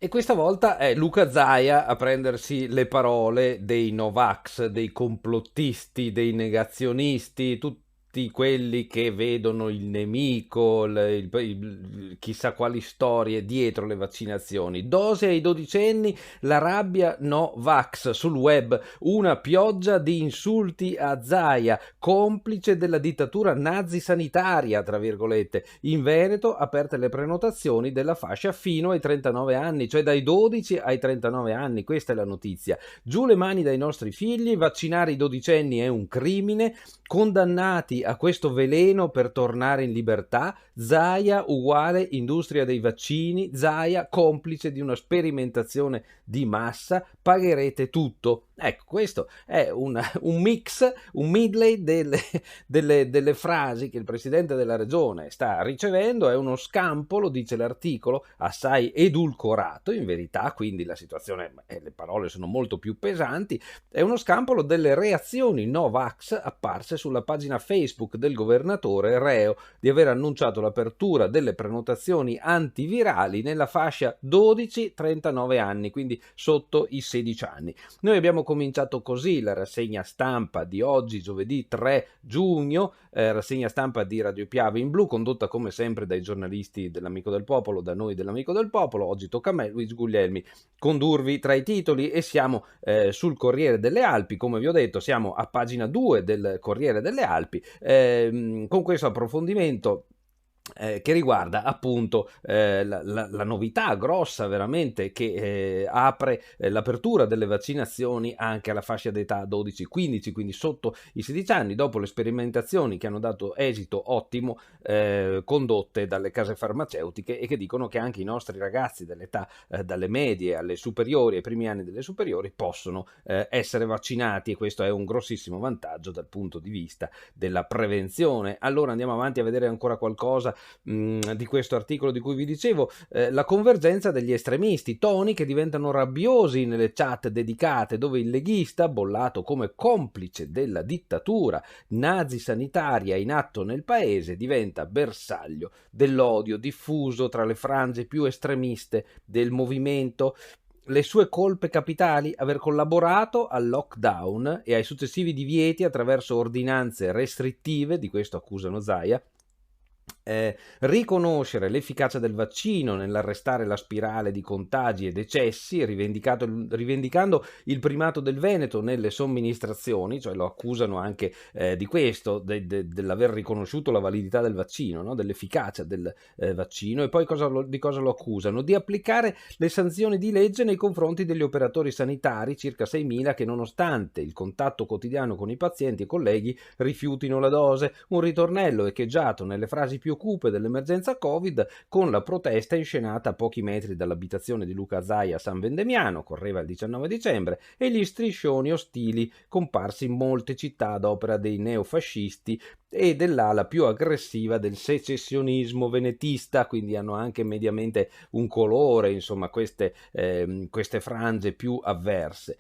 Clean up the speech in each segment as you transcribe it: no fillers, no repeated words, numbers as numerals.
E questa volta è Luca Zaia a prendersi le parole dei Novax, dei complottisti, dei negazionisti, tutti quelli che vedono il nemico, chissà quali storie dietro le vaccinazioni. Dose ai dodicenni, la rabbia Novax sul web, una pioggia di insulti a Zaia, complice della dittatura nazi sanitaria, tra virgolette. In Veneto aperte le prenotazioni della fascia fino ai 39 anni, cioè dai 12 ai 39 anni, questa è la notizia. Giù le mani dai nostri figli, vaccinare i dodicenni è un crimine, condannati a questo veleno per tornare in libertà, Zaia uguale industria dei vaccini, Zaia complice di una sperimentazione di massa, pagherete tutto. Ecco, questo è un mix, un medley delle frasi che il presidente della regione sta ricevendo, è uno scampolo, dice l'articolo, assai edulcorato in verità, quindi la situazione, le parole sono molto più pesanti, è uno scampolo delle reazioni Novax apparse sulla pagina Facebook del governatore reo di aver annunciato l'apertura delle prenotazioni antivirali nella fascia 12-39 anni, quindi sotto i 16 anni. Noi abbiamo cominciato così la rassegna stampa di oggi, giovedì 3 giugno, rassegna stampa di Radio Piave in Blu, condotta come sempre dai giornalisti dell'Amico del Popolo, da noi dell'Amico del Popolo. Oggi tocca a me, Luigi Guglielmi, condurvi tra i titoli e siamo sul Corriere delle Alpi, come vi ho detto, siamo a pagina 2 del Corriere delle Alpi, con questo approfondimento che riguarda appunto la novità grossa veramente che apre l'apertura delle vaccinazioni anche alla fascia d'età 12-15, quindi sotto i 16 anni, dopo le sperimentazioni che hanno dato esito ottimo condotte dalle case farmaceutiche e che dicono che anche i nostri ragazzi dell'età dalle medie alle superiori, ai primi anni delle superiori, possono essere vaccinati, e questo è un grossissimo vantaggio dal punto di vista della prevenzione. Allora andiamo avanti a vedere ancora qualcosa di questo articolo di cui vi dicevo, la convergenza degli estremisti, toni che diventano rabbiosi nelle chat dedicate dove il leghista, bollato come complice della dittatura nazi sanitaria in atto nel paese, diventa bersaglio dell'odio diffuso tra le frange più estremiste del movimento. Le sue colpe capitali: aver collaborato al lockdown e ai successivi divieti attraverso ordinanze restrittive, di questo accusano Zaia, riconoscere l'efficacia del vaccino nell'arrestare la spirale di contagi e decessi, rivendicando il primato del Veneto nelle somministrazioni, cioè lo accusano anche di questo, dell'aver riconosciuto la validità del vaccino, no? Dell'efficacia del vaccino. E poi di cosa lo accusano? Di applicare le sanzioni di legge nei confronti degli operatori sanitari, circa 6.000, che nonostante il contatto quotidiano con i pazienti e colleghi rifiutino la dose. Un ritornello echeggiato nelle frasi più cupe dell'emergenza Covid, con la protesta inscenata a pochi metri dall'abitazione di Luca Zaia a San Vendemiano, correva il 19 dicembre, e gli striscioni ostili comparsi in molte città ad opera dei neofascisti e dell'ala più aggressiva del secessionismo venetista, quindi hanno anche mediamente un colore, insomma, queste frange più avverse.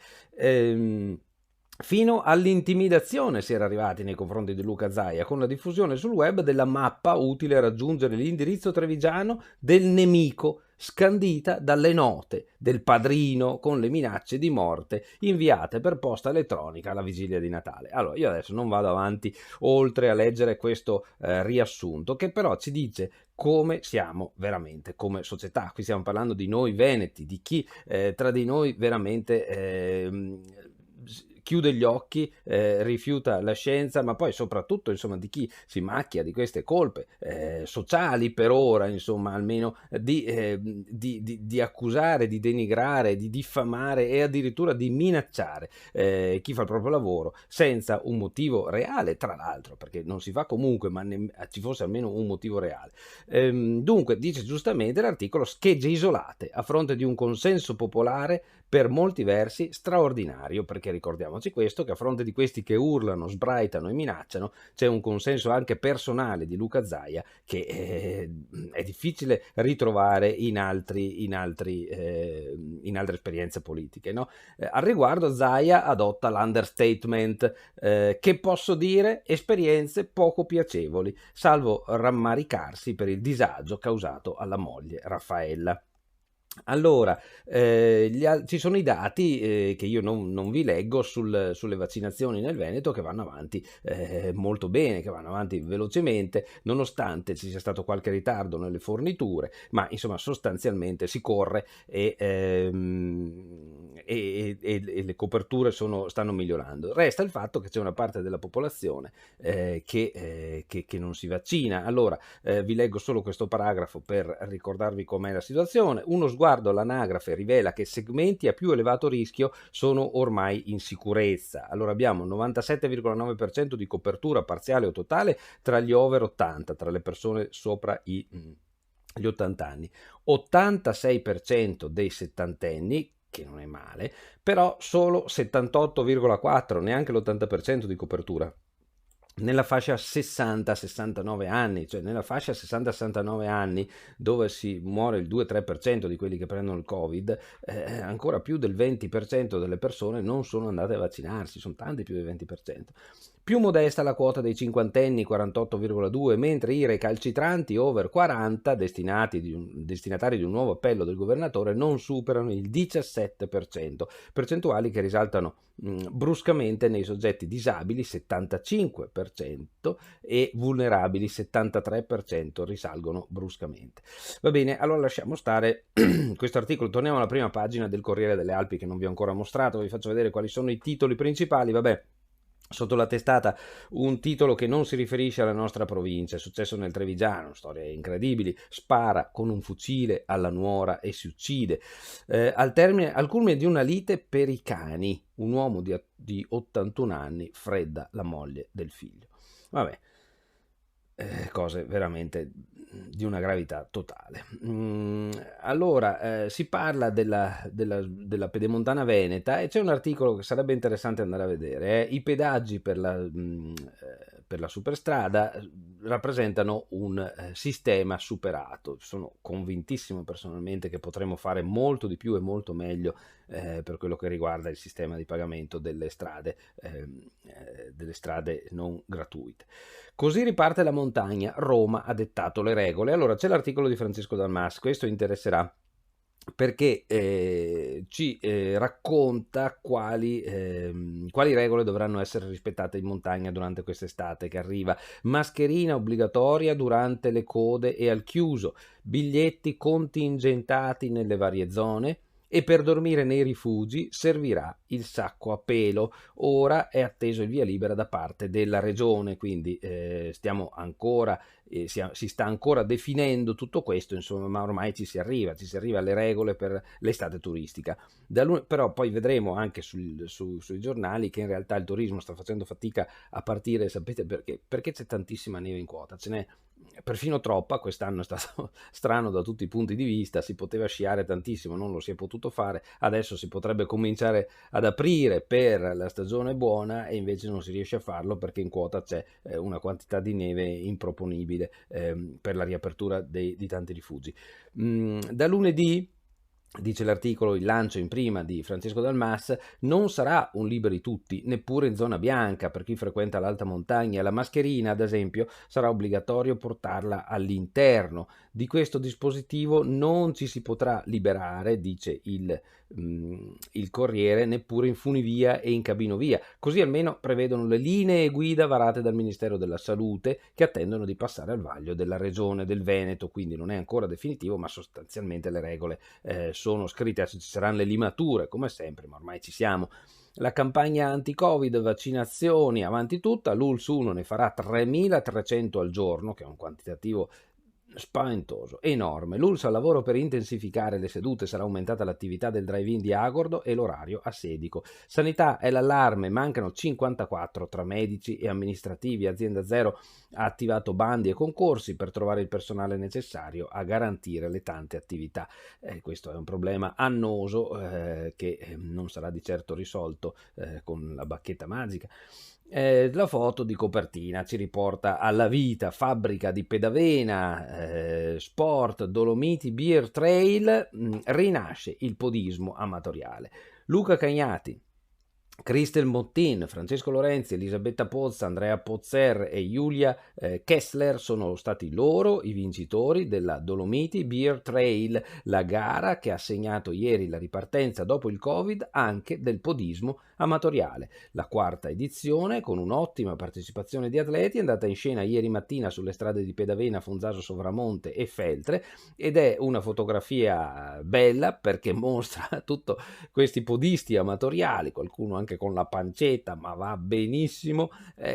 Fino all'intimidazione si era arrivati nei confronti di Luca Zaia, con la diffusione sul web della mappa utile a raggiungere l'indirizzo trevigiano del nemico, scandita dalle note del padrino con le minacce di morte inviate per posta elettronica alla vigilia di Natale. Allora, io adesso non vado avanti oltre a leggere questo riassunto, che però ci dice come siamo veramente come società. Qui stiamo parlando di noi veneti, di chi tra di noi veramente chiude gli occhi, rifiuta la scienza, ma poi soprattutto insomma di chi si macchia di queste colpe sociali per ora, insomma, almeno di accusare, di denigrare, di diffamare e addirittura di minacciare chi fa il proprio lavoro senza un motivo reale, tra l'altro, perché non si fa comunque, ma ci fosse almeno un motivo reale. Dunque, dice giustamente l'articolo, schegge isolate a fronte di un consenso popolare per molti versi straordinario, perché ricordiamoci questo, che a fronte di questi che urlano, sbraitano e minacciano, c'è un consenso anche personale di Luca Zaia che è difficile ritrovare in altre esperienze politiche, no? Al riguardo Zaia adotta l'understatement, che posso dire esperienze poco piacevoli, salvo rammaricarsi per il disagio causato alla moglie Raffaella. Allora, ci sono i dati che io non vi leggo sulle vaccinazioni nel Veneto che vanno avanti molto bene, che vanno avanti velocemente, nonostante ci sia stato qualche ritardo nelle forniture, ma insomma sostanzialmente si corre e le coperture stanno migliorando. Resta il fatto che c'è una parte della popolazione che non si vaccina. Allora, vi leggo solo questo paragrafo per ricordarvi com'è la situazione. Uno sguardo all'anagrafe rivela che segmenti a più elevato rischio sono ormai in sicurezza. Allora abbiamo il 97,9% di copertura parziale o totale tra gli over 80, tra le persone sopra gli 80 anni, 86% dei settantenni, che non è male, però solo 78,4, neanche l'80% di copertura nella fascia 60-69 anni, cioè nella fascia 60-69 anni dove si muore il 2-3% di quelli che prendono il Covid, ancora più del 20% delle persone non sono andate a vaccinarsi, sono tanti più del 20%. Più modesta la quota dei cinquantenni, 48,2, mentre i recalcitranti over 40, destinatari di un nuovo appello del governatore, non superano il 17%, percentuali che risaltano bruscamente nei soggetti disabili 75% e vulnerabili 73% risalgono bruscamente. Va bene, allora lasciamo stare questo articolo, torniamo alla prima pagina del Corriere delle Alpi che non vi ho ancora mostrato, vi faccio vedere quali sono i titoli principali, vabbè. Sotto la testata un titolo che non si riferisce alla nostra provincia, è successo nel Trevigiano, storie incredibili, spara con un fucile alla nuora e si uccide. Al culmine di una lite per i cani, un uomo di 81 anni fredda la moglie del figlio. Vabbè, cose veramente di una gravità totale. Allora, si parla della pedemontana veneta e c'è un articolo che sarebbe interessante andare a vedere. I pedaggi per la superstrada rappresentano un sistema superato. Sono convintissimo personalmente che potremo fare molto di più e molto meglio per quello che riguarda il sistema di pagamento delle strade non gratuite. Così riparte la montagna, Roma ha dettato le regole. Allora c'è l'articolo di Francesco Dalmas, questo interesserà perché ci racconta quali regole dovranno essere rispettate in montagna durante quest'estate che arriva. Mascherina obbligatoria durante le code e al chiuso, biglietti contingentati nelle varie zone e per dormire nei rifugi servirà il sacco a pelo. Ora è atteso il via libera da parte della regione, quindi stiamo ancora si sta ancora definendo tutto questo, insomma, ma ormai ci si arriva alle regole per l'estate turistica. Però poi vedremo anche sui giornali che in realtà il turismo sta facendo fatica a partire, sapete perché? Perché c'è tantissima neve in quota, ce n'è perfino troppa, quest'anno è stato strano da tutti i punti di vista, si poteva sciare tantissimo, non lo si è potuto fare, adesso si potrebbe cominciare ad aprire per la stagione buona e invece non si riesce a farlo perché in quota c'è una quantità di neve improponibile per la riapertura di tanti rifugi. Da lunedì, dice l'articolo, il lancio in prima di Francesco Dalmas, non sarà un liberi tutti, neppure in zona bianca per chi frequenta l'alta montagna. La mascherina, ad esempio, sarà obbligatorio portarla all'interno. Di questo dispositivo non ci si potrà liberare, dice il Corriere, neppure in funivia e in cabinovia. Così almeno prevedono le linee guida varate dal Ministero della Salute che attendono di passare al vaglio della Regione del Veneto, quindi non è ancora definitivo, ma sostanzialmente le regole sono scritte, adesso ci saranno le limature come sempre, ma ormai ci siamo. La campagna anti-Covid, vaccinazioni, avanti tutta, l'ULS 1 ne farà 3.300 al giorno, che è un quantitativo spaventoso, enorme. L'ULS al lavoro per intensificare le sedute, sarà aumentata l'attività del drive-in di Agordo e l'orario a Sedico. Sanità è l'allarme, mancano 54 tra medici e amministrativi. Azienda Zero ha attivato bandi e concorsi per trovare il personale necessario a garantire le tante attività. Questo è un problema annoso che non sarà di certo risolto con la bacchetta magica. La foto di copertina ci riporta alla vita, fabbrica di pedavena, sport, Dolomiti, Beer Trail, rinasce il podismo amatoriale. Luca Cagnati Christel Mottin, Francesco Lorenzi, Elisabetta Pozza, Andrea Pozzer e Giulia Kessler sono stati loro i vincitori della Dolomiti Beer Trail, la gara che ha segnato ieri la ripartenza dopo il Covid anche del podismo amatoriale. La quarta edizione, con un'ottima partecipazione di atleti, è andata in scena ieri mattina sulle strade di Pedavena, Fonzaso Sovramonte e Feltre, ed è una fotografia bella perché mostra tutti questi podisti amatoriali, qualcuno anche con la pancetta, ma va benissimo,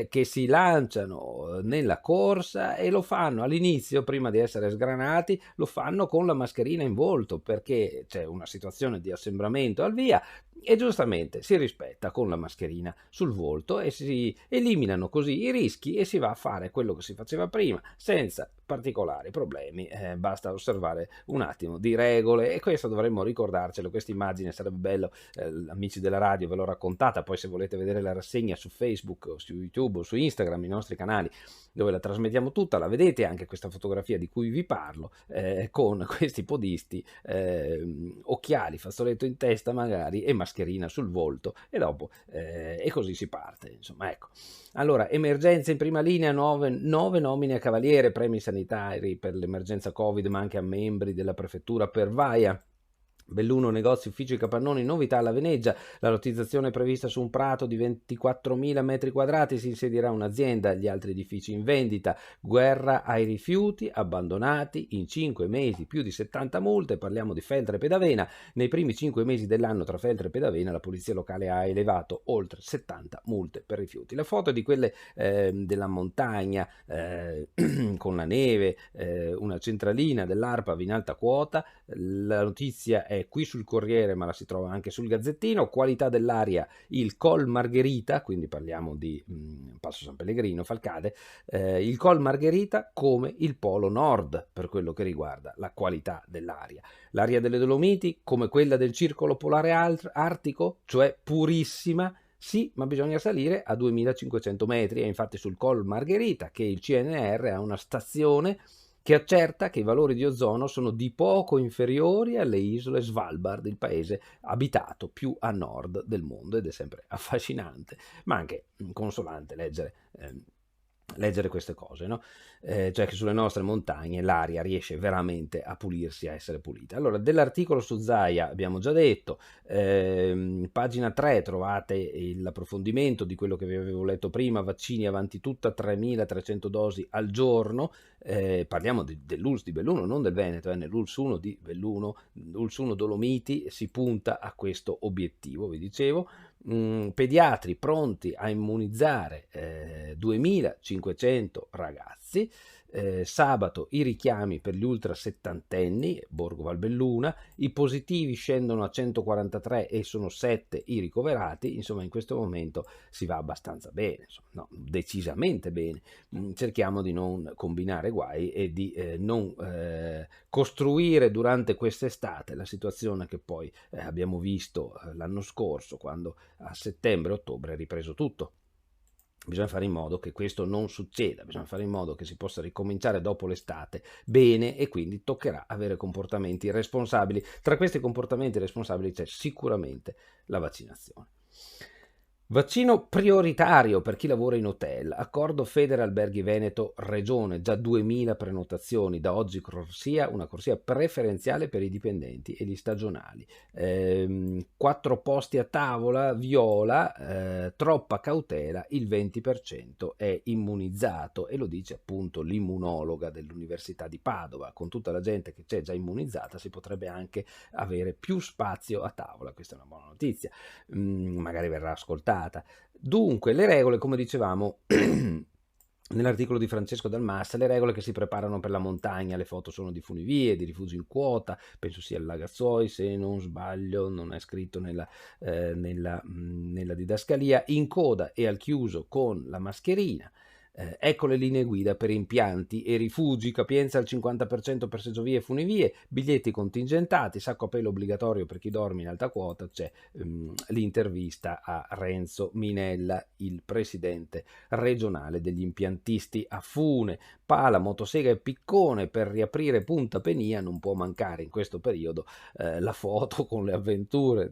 che si lanciano nella corsa e lo fanno all'inizio, prima di essere sgranati, lo fanno con la mascherina in volto perché c'è una situazione di assembramento al via e giustamente si rispetta con la mascherina sul volto e si eliminano così i rischi e si va a fare quello che si faceva prima senza particolari problemi, basta osservare un attimo di regole e questo dovremmo ricordarcelo, questa immagine sarebbe bello, amici della radio ve l'ho raccontata, poi se volete vedere la rassegna su Facebook o su YouTube o su Instagram, i nostri canali dove la trasmettiamo tutta, la vedete anche questa fotografia di cui vi parlo, con questi podisti, occhiali, fazzoletto in testa magari e mascherina sul volto e dopo e così si parte, insomma, ecco. Allora, emergenza in prima linea, 9 nomine a cavaliere, premi sanitari per l'emergenza Covid, ma anche a membri della prefettura per Vaia. Belluno, negozi, uffici, capannoni, novità alla Veneggia, la lottizzazione è prevista su un prato di 24.000 metri quadrati, si insedierà un'azienda, gli altri edifici in vendita, guerra ai rifiuti abbandonati, in 5 mesi più di 70 multe, parliamo di Feltre e Pedavena, nei primi 5 mesi dell'anno tra Feltre e Pedavena la polizia locale ha elevato oltre 70 multe per rifiuti. La foto è di quelle della montagna con la neve, una centralina dell'ARPAV in alta quota, la notizia è qui sul Corriere ma la si trova anche sul Gazzettino, qualità dell'aria, il Col Margherita, quindi parliamo di Passo San Pellegrino, Falcade, il Col Margherita come il Polo Nord per quello che riguarda la qualità dell'aria. L'aria delle Dolomiti come quella del Circolo Polare Artico, cioè purissima. Sì, ma bisogna salire a 2500 metri, è infatti sul Col Margherita che il CNR ha una stazione che accerta che i valori di ozono sono di poco inferiori alle isole Svalbard, il paese abitato più a nord del mondo, ed è sempre affascinante, ma anche consolante leggere queste cose, no? Cioè che sulle nostre montagne l'aria riesce veramente a pulirsi, a essere pulita. Allora, dell'articolo su Zaia abbiamo già detto, pagina 3 trovate l'approfondimento di quello che vi avevo letto prima, vaccini avanti tutta, 3.300 dosi al giorno, parliamo dell'ULSS di Belluno, non del Veneto, nell'ULSS 1 di Belluno, l'ULSS 1 Dolomiti si punta a questo obiettivo, vi dicevo. Pediatri pronti a immunizzare 2500 ragazzi. Sabato i richiami per gli ultra settantenni, Borgo Valbelluna, i positivi scendono a 143 e sono 7 i ricoverati, insomma in questo momento si va abbastanza bene, insomma, no, decisamente bene. Cerchiamo di non combinare guai e di non costruire durante quest'estate la situazione che poi abbiamo visto l'anno scorso quando a settembre-ottobre è ripreso tutto. Bisogna fare in modo che questo non succeda, bisogna fare in modo che si possa ricominciare dopo l'estate bene e quindi toccherà avere comportamenti responsabili. Tra questi comportamenti responsabili c'è sicuramente la vaccinazione. Vaccino prioritario per chi lavora in hotel, accordo Federalberghi Veneto Regione, già 2000 prenotazioni, da oggi corsia, una corsia preferenziale per i dipendenti e gli stagionali. 4 posti a tavola, Viola, troppa cautela, il 20% è immunizzato e lo dice appunto l'immunologa dell'Università di Padova, con tutta la gente che c'è già immunizzata si potrebbe anche avere più spazio a tavola, questa è una buona notizia, magari verrà ascoltata. Dunque, le regole, come dicevamo, nell'articolo di Francesco Dal Mas, le regole che si preparano per la montagna, le foto sono di funivie, di rifugi in quota, penso sia il Lagazzoi, se non sbaglio, non è scritto nella didascalia, in coda e al chiuso con la mascherina. Ecco le linee guida per impianti e rifugi, capienza al 50% per seggiovie e funivie, biglietti contingentati, sacco a pelo obbligatorio per chi dorme in alta quota, c'è l'intervista a Renzo Minella, il presidente regionale degli impiantisti a Fune. Pala, motosega e piccone per riaprire Punta Penia, non può mancare in questo periodo la foto con le avventure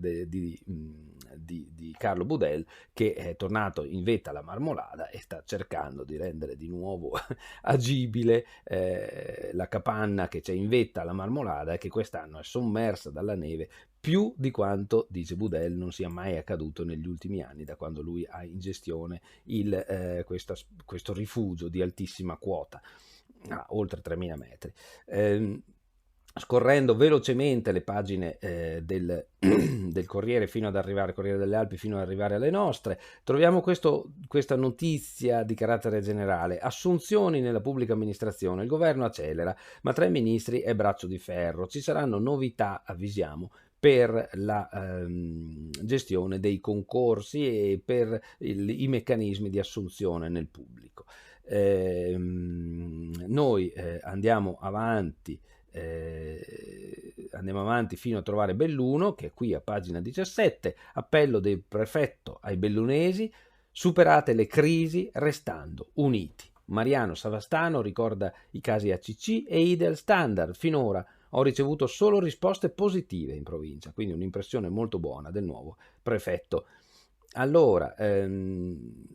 di Carlo Budel, che è tornato in vetta alla Marmolada e sta cercando di rendere di nuovo agibile la capanna che c'è in vetta alla Marmolada e che quest'anno è sommersa dalla neve più di quanto, dice Budel, non sia mai accaduto negli ultimi anni, da quando lui ha in gestione questo rifugio di altissima quota, oltre 3.000 metri. Scorrendo velocemente le pagine del Corriere fino ad arrivare, Corriere delle Alpi, fino ad arrivare alle nostre, troviamo questa notizia di carattere generale: assunzioni nella pubblica amministrazione, il governo accelera, ma tra i ministri è braccio di ferro, ci saranno novità, avvisiamo, per la gestione dei concorsi e per i meccanismi di assunzione nel pubblico. Noi andiamo avanti fino a trovare Belluno, che è qui a pagina 17, appello del prefetto ai bellunesi: superate le crisi restando uniti. Mariano Savastano ricorda i casi ACC e Idel Standard. Finora ho ricevuto solo risposte positive in provincia, quindi un'impressione molto buona del nuovo prefetto. Allora, il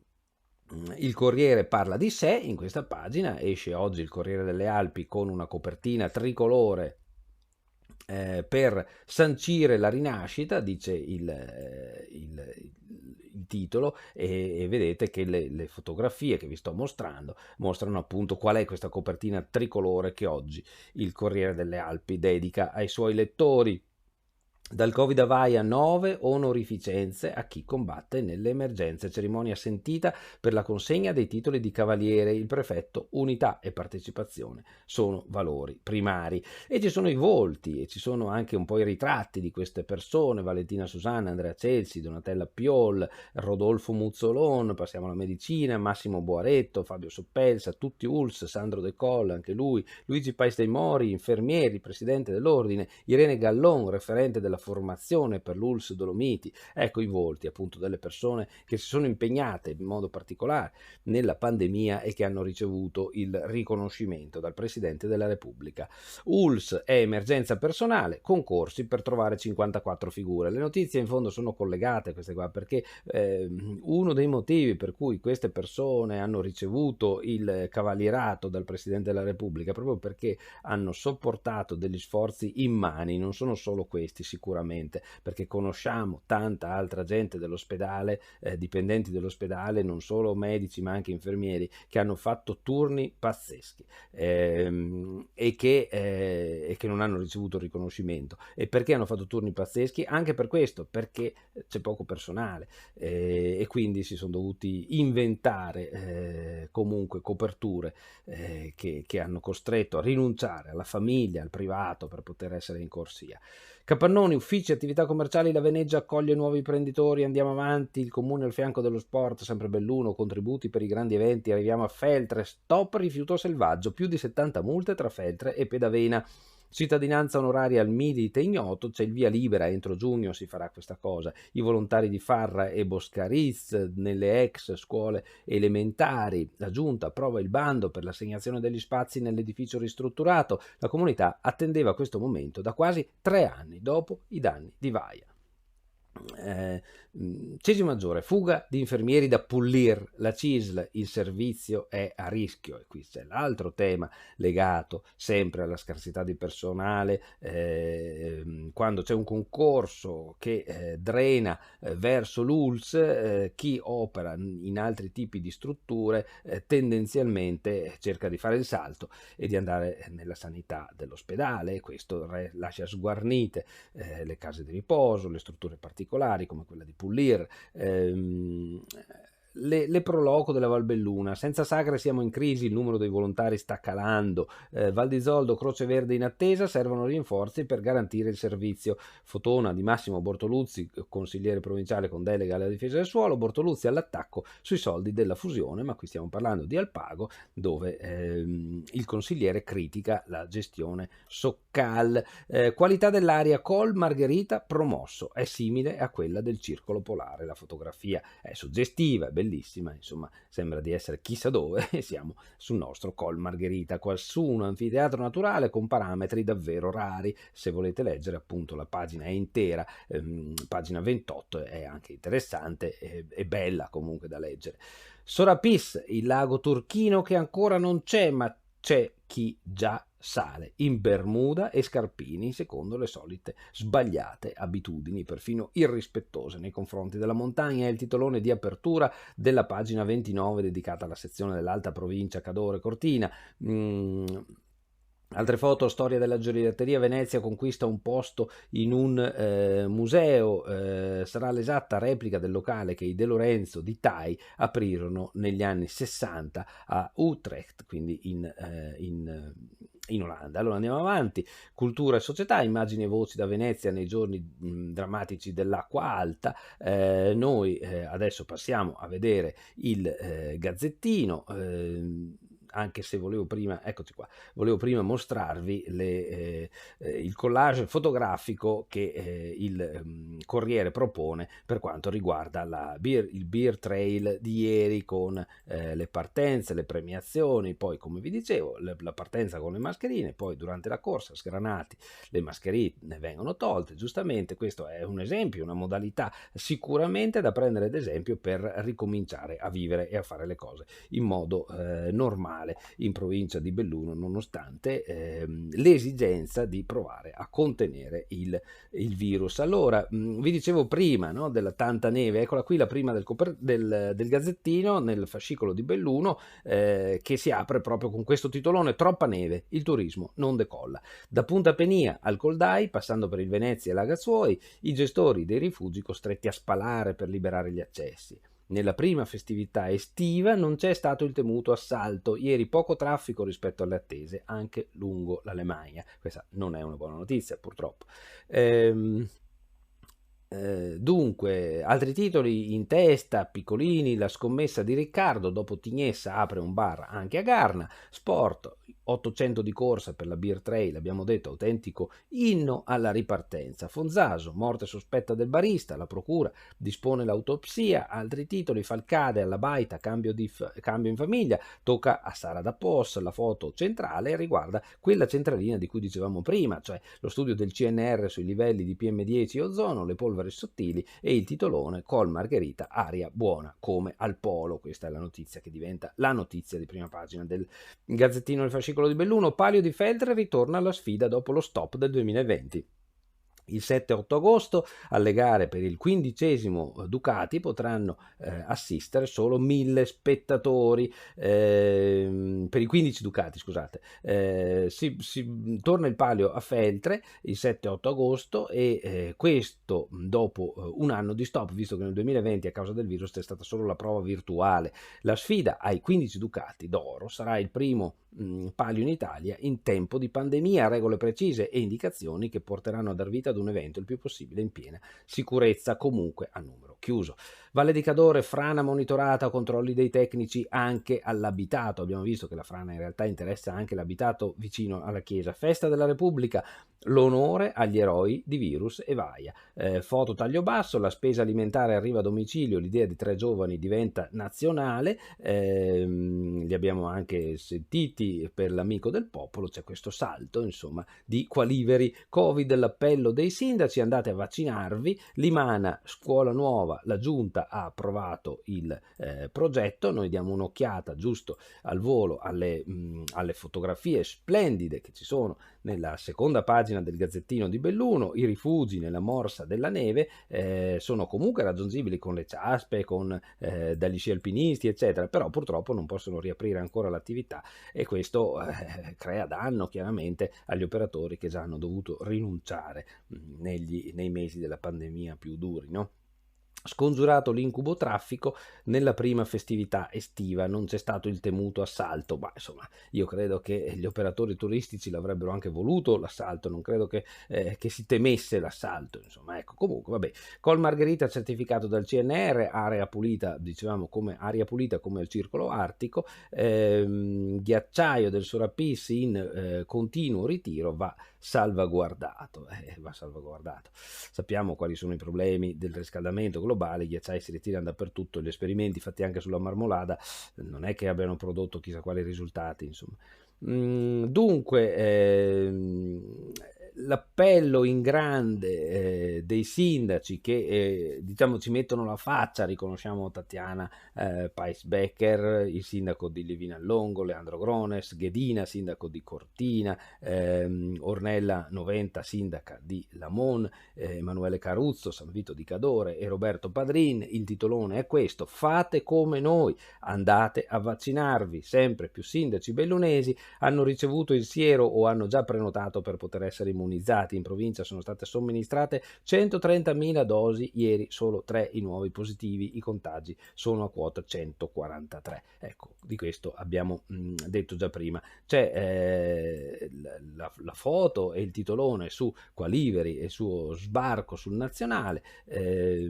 Corriere parla di sé in questa pagina, esce oggi il Corriere delle Alpi con una copertina tricolore per sancire la rinascita, dice il titolo, e vedete che le fotografie che vi sto mostrando mostrano appunto qual è questa copertina tricolore che oggi il Corriere delle Alpi dedica ai suoi lettori. Dal Covid a Vaia 9 onorificenze a chi combatte nelle emergenze, cerimonia sentita per la consegna dei titoli di cavaliere, il prefetto: unità e partecipazione sono valori primari. E ci sono i volti e ci sono anche un po' i ritratti di queste persone: Valentina Susanna, Andrea Celsi, Donatella Piol, Rodolfo Muzzolon, passiamo alla medicina, Massimo Boaretto, Fabio Soppelsa, tutti ULS, Sandro De Colle, anche lui, Luigi Pais dei Mori, infermieri, presidente dell'ordine, Irene Gallon, referente della formazione per l'ULS Dolomiti. Ecco i volti appunto delle persone che si sono impegnate in modo particolare nella pandemia e che hanno ricevuto il riconoscimento dal Presidente della Repubblica. ULS è emergenza personale, concorsi per trovare 54 figure. Le notizie in fondo sono collegate queste qua, perché uno dei motivi per cui queste persone hanno ricevuto il cavalierato dal Presidente della Repubblica è proprio perché hanno sopportato degli sforzi immani. Non sono solo questi sicuramente, perché conosciamo tanta altra gente dell'ospedale, dipendenti dell'ospedale, non solo medici ma anche infermieri, che hanno fatto turni pazzeschi e che non hanno ricevuto il riconoscimento. E perché hanno fatto turni pazzeschi? Anche per questo, perché c'è poco personale e quindi si sono dovuti inventare comunque coperture che hanno costretto a rinunciare alla famiglia, al privato, per poter essere in corsia. Capannoni, uffici, attività commerciali, la Veneggia accoglie nuovi imprenditori, andiamo avanti, il comune al fianco dello sport, sempre Belluno, contributi per i grandi eventi, arriviamo a Feltre, stop rifiuto selvaggio, più di 70 multe tra Feltre e Pedavena. Cittadinanza onoraria al Milite ignoto, c'è il via libera, entro giugno si farà questa cosa. I volontari di Farra e Boscariz nelle ex scuole elementari, la giunta approva il bando per l'assegnazione degli spazi nell'edificio ristrutturato, la comunità attendeva questo momento da quasi 3 anni dopo i danni di Vaia. Cesi Maggiore, fuga di infermieri da Pullir, la CISL, il servizio è a rischio. E qui c'è l'altro tema legato sempre alla scarsità di personale, quando c'è un concorso che drena verso l'ULS, chi opera in altri tipi di strutture tendenzialmente cerca di fare il salto e di andare nella sanità dell'ospedale. Questo lascia sguarnite le case di riposo, le strutture particolari come quella di Pullir, le proloco della Valbelluna. Senza sagre siamo in crisi, il numero dei volontari sta calando. Val di Zoldo, Croce Verde in attesa, servono rinforzi per garantire il servizio. Fotona di Massimo Bortoluzzi, consigliere provinciale con delega alla difesa del suolo. Bortoluzzi all'attacco sui soldi della fusione, ma qui stiamo parlando di Alpago, dove il consigliere critica la gestione Soccal. Qualità dell'aria Col Margherita promosso, è simile a quella del circolo polare. La fotografia è suggestiva, è bellissima, bellissima, insomma, sembra di essere chissà dove, e siamo sul nostro Col Margherita, qua su un anfiteatro naturale con parametri davvero rari. Se volete leggere, appunto, la pagina è intera, pagina 28, è anche interessante e bella comunque da leggere. Sorapis, il lago turchino che ancora non c'è, ma c'è chi già sale in bermuda e scarpini, secondo le solite sbagliate abitudini, perfino irrispettose nei confronti della montagna. È il titolone di apertura della pagina 29 dedicata alla sezione dell'Alta Provincia Cadore Cortina. Altre foto: storia della gelateria, Venezia conquista un posto in un museo, sarà l'esatta replica del locale che i De Lorenzo di Tai aprirono negli anni 60 a Utrecht, quindi in Olanda. Allora andiamo avanti: cultura e società, immagini e voci da Venezia nei giorni drammatici dell'acqua alta. Noi adesso passiamo a vedere il Gazzettino, anche se volevo prima, eccoci qua, volevo prima mostrarvi il collage fotografico che il Corriere propone per quanto riguarda il Beer Trail di ieri, con le partenze, le premiazioni, poi come vi dicevo la partenza con le mascherine, poi durante la corsa sgranati, le mascherine vengono tolte, giustamente. Questo è un esempio, una modalità sicuramente da prendere ad esempio per ricominciare a vivere e a fare le cose in modo normale in provincia di Belluno, nonostante l'esigenza di provare a contenere il virus. Allora, vi dicevo prima, no, della tanta neve. Eccola qui la prima del Gazzettino nel fascicolo di Belluno, che si apre proprio con questo titolone: troppa neve, il turismo non decolla. Da Punta Penia al Coldai, passando per il Venezia e Lagazzuoi, i gestori dei rifugi costretti a spalare per liberare gli accessi. Nella prima festività estiva non c'è stato il temuto assalto. Ieri poco traffico rispetto alle attese, anche lungo l'Alemagna. Questa non è una buona notizia, purtroppo. Dunque, altri titoli in testa: Piccolini, la scommessa di Riccardo, dopo Tignessa apre un bar anche a Garna. Sport, 800 di corsa per la Beer Trail, abbiamo detto, autentico inno alla ripartenza. Fonzaso, morte sospetta del barista, la procura dispone l'autopsia. Altri titoli: Falcade alla baita, cambio in famiglia, tocca a Sara da Pos. La foto centrale riguarda quella centralina di cui dicevamo prima, cioè lo studio del CNR sui livelli di PM10 e ozono, le polveri sottili, e il titolone: Col Margherita, aria buona come al polo. Questa è la notizia che diventa la notizia di prima pagina del Gazzettino del fascicolo di Belluno. Palio di Feltre ritorna alla sfida dopo lo stop del 2020. Il 7-8 agosto alle gare per il 15° Ducati potranno assistere solo 1000 spettatori. Per i 15 Ducati, scusate. Si torna il Palio a Feltre il 7-8 agosto, e questo dopo un anno di stop, visto che nel 2020 a causa del virus è stata solo la prova virtuale. La sfida ai 15 Ducati d'oro sarà il primo Palio in Italia in tempo di pandemia. Regole precise e indicazioni che porteranno a dar vita ad un evento il più possibile in piena sicurezza, comunque a numero chiuso. Valle di Cadore, frana monitorata, controlli dei tecnici anche all'abitato. Abbiamo visto che la frana in realtà interessa anche l'abitato vicino alla chiesa. Festa della Repubblica, l'onore agli eroi di virus e vaia. Foto taglio basso, la spesa alimentare arriva a domicilio, l'idea di 3 giovani diventa nazionale. Li abbiamo anche sentiti per l'amico del popolo. C'è questo salto, insomma, di qualiveri Covid. L'appello dei sindaci: andate a vaccinarvi. Limana, scuola nuova, la giunta ha approvato il progetto. Noi diamo un'occhiata giusto al volo alle fotografie splendide che ci sono nella seconda pagina del Gazzettino di Belluno. I rifugi nella morsa della neve sono comunque raggiungibili con le ciaspe, dagli sci alpinisti, eccetera, però purtroppo non possono riaprire ancora l'attività, e questo crea danno chiaramente agli operatori che già hanno dovuto rinunciare nei mesi della pandemia più duri, no? Scongiurato l'incubo traffico nella prima festività estiva, non c'è stato il temuto assalto. Ma insomma, io credo che gli operatori turistici l'avrebbero anche voluto l'assalto, non credo che si temesse l'assalto, insomma. Ecco, comunque vabbè. Col Margherita certificato dal CNR, area pulita, dicevamo, come aria pulita come al circolo artico. Ghiacciaio del Sorapis in continuo ritiro, va salvaguardato, va salvaguardato. Sappiamo quali sono i problemi del riscaldamento globale, i ghiacciai si ritirano dappertutto, gli esperimenti fatti anche sulla Marmolada non è che abbiano prodotto chissà quali risultati, insomma. Dunque, l'appello in grande dei sindaci che diciamo ci mettono la faccia, riconosciamo Tatiana Paisbecker, il sindaco di Levinallongo, Leandro Grones, Ghedina, sindaco di Cortina, Ornella Noventa, sindaca di Lamon, Emanuele Caruzzo, San Vito di Cadore e Roberto Padrin. Il titolone è questo: fate come noi, andate a vaccinarvi. Sempre più sindaci bellunesi hanno ricevuto il siero o hanno già prenotato per poter essere immunizzati. In provincia sono state somministrate 130.000 dosi, ieri solo 3 i nuovi positivi, i contagi sono a quota 143. Ecco, di questo abbiamo detto già prima. C'è la foto e il titolone su Qualiveri e il suo sbarco sul nazionale. È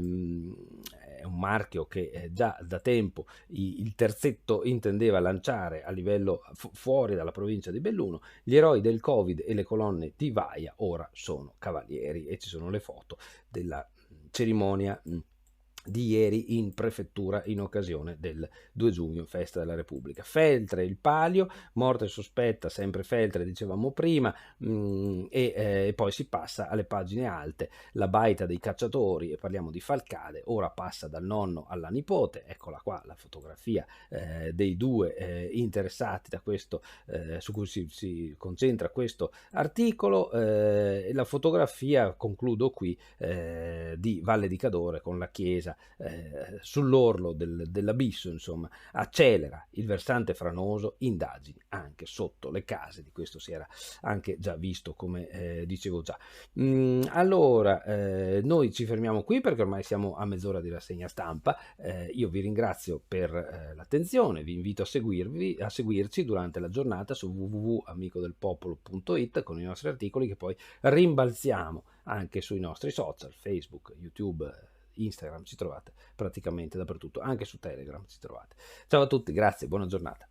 un marchio che già da tempo il terzetto intendeva lanciare a livello fuori dalla provincia di Belluno. Gli eroi del Covid e le colonne di Vaia ora sono cavalieri, e ci sono le foto della cerimonia di ieri in prefettura in occasione del 2 giugno, festa della Repubblica. Feltre, il palio, morte sospetta, sempre Feltre, dicevamo prima, e poi si passa alle pagine alte, la baita dei cacciatori, e parliamo di Falcade, ora passa dal nonno alla nipote. Eccola qua la fotografia dei due interessati da questo, su cui si concentra questo articolo, e la fotografia, concludo qui, di Valle di Cadore con la chiesa sull'orlo dell'abisso, insomma, accelera il versante franoso, indagini anche sotto le case. Di questo si era anche già visto, come dicevo già. Allora, noi ci fermiamo qui perché ormai siamo a mezz'ora di rassegna stampa. Io vi ringrazio per l'attenzione, vi invito a seguirci durante la giornata su www.amicodelpopolo.it con i nostri articoli, che poi rimbalziamo anche sui nostri social, Facebook, YouTube, Instagram, ci trovate praticamente dappertutto, anche su Telegram ci trovate. Ciao a tutti, grazie, buona giornata.